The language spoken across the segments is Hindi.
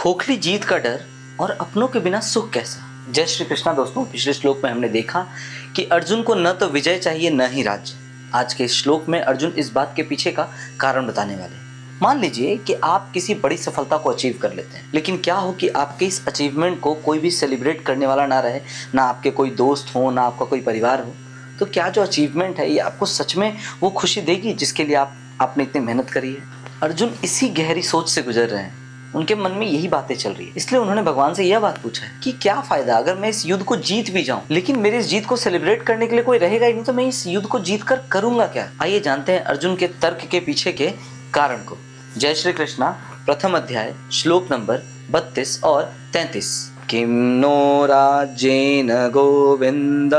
खोखली जीत का डर और अपनों के बिना सुख कैसा। जय श्री कृष्णा दोस्तों। पिछले श्लोक में हमने देखा कि अर्जुन को न तो विजय चाहिए न ही राज्य। आज के इस श्लोक में अर्जुन इस बात के पीछे का कारण बताने वाले हैं। मान लीजिए कि आप किसी बड़ी सफलता को अचीव कर लेते हैं, लेकिन क्या हो कि आपके इस अचीवमेंट को कोई भी सेलिब्रेट करने वाला ना रहे, ना आपके कोई दोस्त हो, ना आपका कोई परिवार हो। तो क्या जो अचीवमेंट है ये आपको सच में वो खुशी देगी जिसके लिए आपने इतनी मेहनत करी है। अर्जुन इसी गहरी सोच से गुजर रहे हैं। उनके मन में यही बातें चल रही है, इसलिए उन्होंने भगवान से यह बात पूछा है कि क्या फायदा अगर मैं इस युद्ध को जीत भी जाऊं, लेकिन मेरे इस जीत को सेलिब्रेट करने के लिए कोई रहेगा ही नहीं, तो मैं इस युद्ध को जीत कर करूंगा क्या। आइए जानते हैं अर्जुन के तर्क के पीछे के कारण को। जय श्री कृष्णा। प्रथम अध्याय श्लोक नंबर 32 और 33। किम नो राज्येन गोविंद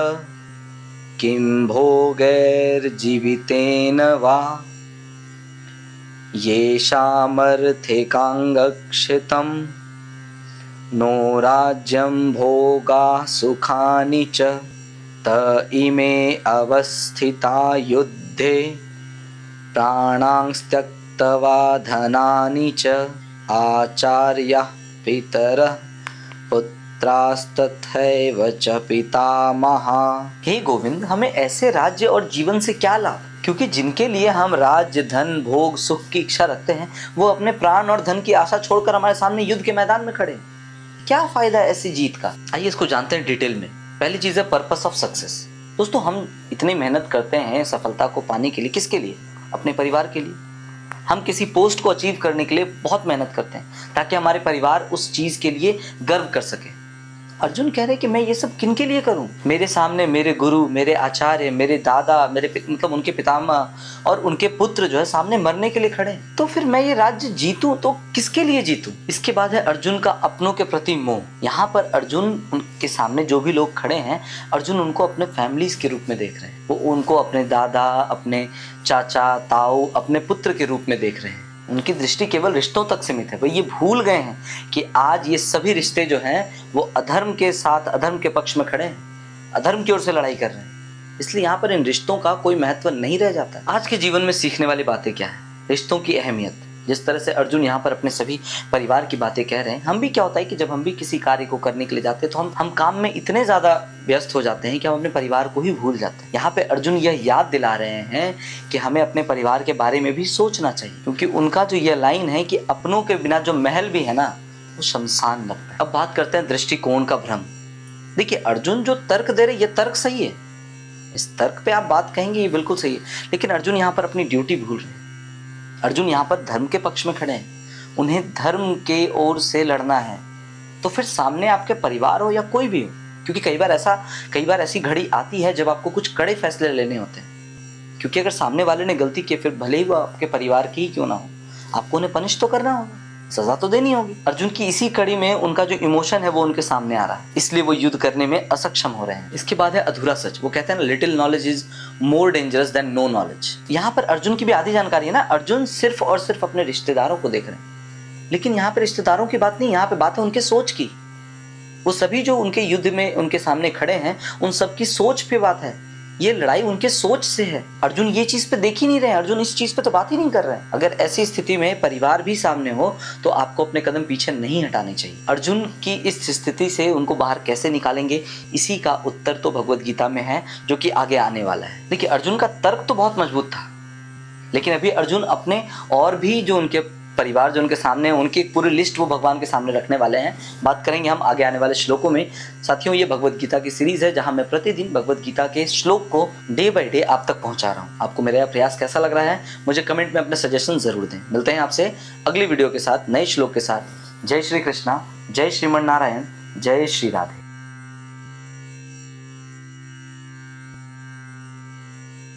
किम भोगैर्जीवितेन वा येषामर्थिकाङ्गक्षितं नो राज्यं भोगा सुखानि च त इमे अवस्थिता युद्धे प्राणांस्त्यक्त्वा धनानि च आचार्याः पितरः पुत्रास्तथैव च पितामहा। हे गोविंद, हमें ऐसे राज्य और जीवन से क्या लाभ, क्योंकि जिनके लिए हम राज्य, धन, भोग, सुख की इच्छा रखते हैं वो अपने प्राण और धन की आशा छोड़कर हमारे सामने युद्ध के मैदान में खड़े हैं। क्या फायदा है ऐसी जीत का। आइए इसको जानते हैं डिटेल में। पहली चीज है पर्पस ऑफ सक्सेस। दोस्तों, हम इतनी मेहनत करते हैं सफलता को पाने के लिए, किसके लिए? अपने परिवार के लिए। हम किसी पोस्ट को अचीव करने के लिए बहुत मेहनत करते हैं ताकि हमारे परिवार उस चीज के लिए गर्व कर सके। अर्जुन कह रहे कि मैं ये सब किन के लिए करूं? मेरे सामने मेरे गुरु, मेरे आचार्य, मेरे दादा, मतलब उनके पितामह और उनके पुत्र जो है सामने मरने के लिए खड़े हैं। तो फिर मैं ये राज्य जीतूं तो किसके लिए जीतूं? इसके बाद है अर्जुन का अपनों के प्रति मोह। यहाँ पर अर्जुन उनके सामने जो भी लोग खड़े हैं, अर्जुन उनको अपने फैमिलीज के रूप में देख रहे हैं। वो उनको अपने दादा, अपने चाचा, ताऊ, अपने पुत्र के रूप में देख रहे हैं। उनकी दृष्टि केवल रिश्तों तक सीमित है। वो ये भूल गए हैं कि आज ये सभी रिश्ते जो हैं वो अधर्म के साथ, अधर्म के पक्ष में खड़े हैं, अधर्म की ओर से लड़ाई कर रहे हैं। इसलिए यहाँ पर इन रिश्तों का कोई महत्व नहीं रह जाता। आज के जीवन में सीखने वाली बातें क्या है? रिश्तों की अहमियत। जिस तरह से अर्जुन यहाँ पर अपने सभी परिवार की बातें कह रहे हैं, हम भी क्या होता है कि जब हम भी किसी कार्य को करने के लिए जाते हैं तो हम काम में इतने ज़्यादा व्यस्त हो जाते हैं कि हम अपने परिवार को ही भूल जाते हैं। यहाँ पे अर्जुन यह याद दिला रहे हैं कि हमें अपने परिवार के बारे में भी सोचना चाहिए, क्योंकि उनका जो यह लाइन है कि अपनों के बिना जो महल भी है ना वो शमशान लगता है। अब बात करते हैं दृष्टिकोण का भ्रम। देखिए, अर्जुन जो तर्क दे रहे ये तर्क सही है, इस तर्क पे आप बात कहेंगे ये बिल्कुल सही है, लेकिन अर्जुन यहाँ पर अपनी ड्यूटी भूल रहे हैं। अर्जुन यहाँ पर धर्म के पक्ष में खड़े हैं, उन्हें धर्म के ओर से लड़ना है। तो फिर सामने आपके परिवार हो या कोई भी हो, क्योंकि कई बार ऐसी घड़ी आती है जब आपको कुछ कड़े फैसले लेने होते हैं, क्योंकि अगर सामने वाले ने गलती की, फिर भले ही वो आपके परिवार की ही क्यों ना हो, आपको उन्हें पनिश तो करना होगा, सजा तो देनी होगी। अर्जुन की इसी कड़ी में उनका जो इमोशन है वो उनके सामने आ रहा है, इसलिए वो युद्ध करने में असक्षम हो रहे हैं। इसके बाद है अधूरा सच। वो कहते हैं ना, little knowledge is more dangerous than no knowledge. यहाँ पर अर्जुन की भी आधी जानकारी है ना। अर्जुन सिर्फ और सिर्फ अपने रिश्तेदारों को देख रहे हैं, लेकिन यहाँ पे रिश्तेदारों की बात नहीं, यहाँ पे बात है उनके सोच की। वो सभी जो उनके युद्ध में उनके सामने खड़े हैं, उन सबकी सोच पे बात है। ये लड़ाई उनके सोच से है। अर्जुन ये चीज पे देख ही नहीं रहे हैं, अर्जुन इस चीज पे तो बात ही नहीं कर रहे हैं। अगर ऐसी स्थिति में परिवार भी सामने हो तो आपको अपने कदम पीछे नहीं हटाने चाहिए। अर्जुन की इस स्थिति से उनको बाहर कैसे निकालेंगे, इसी का उत्तर तो भगवत गीता में है, जो कि आगे आने वाला है। देखिए, अर्जुन का तर्क तो बहुत मजबूत था, लेकिन अभी अर्जुन अपने और भी जो उनके परिवार जो उनके सामने है, उनकी एक पूरी लिस्ट वो भगवान के सामने रखने वाले हैं। बात करेंगे हम आगे आने वाले श्लोकों में। साथियों, ये भगवत गीता की सीरीज है जहां मैं प्रतिदिन भगवत गीता के श्लोक को डे बाय डे आप तक पहुंचा रहा हूं। आपको मेरा प्रयास कैसा लग रहा है मुझे कमेंट में अपने सजेशन जरूर दें। मिलते हैं आपसे अगली वीडियो के साथ, नए श्लोक के साथ। जय श्री कृष्णा, जय श्रीमन नारायण, जय श्री राधे।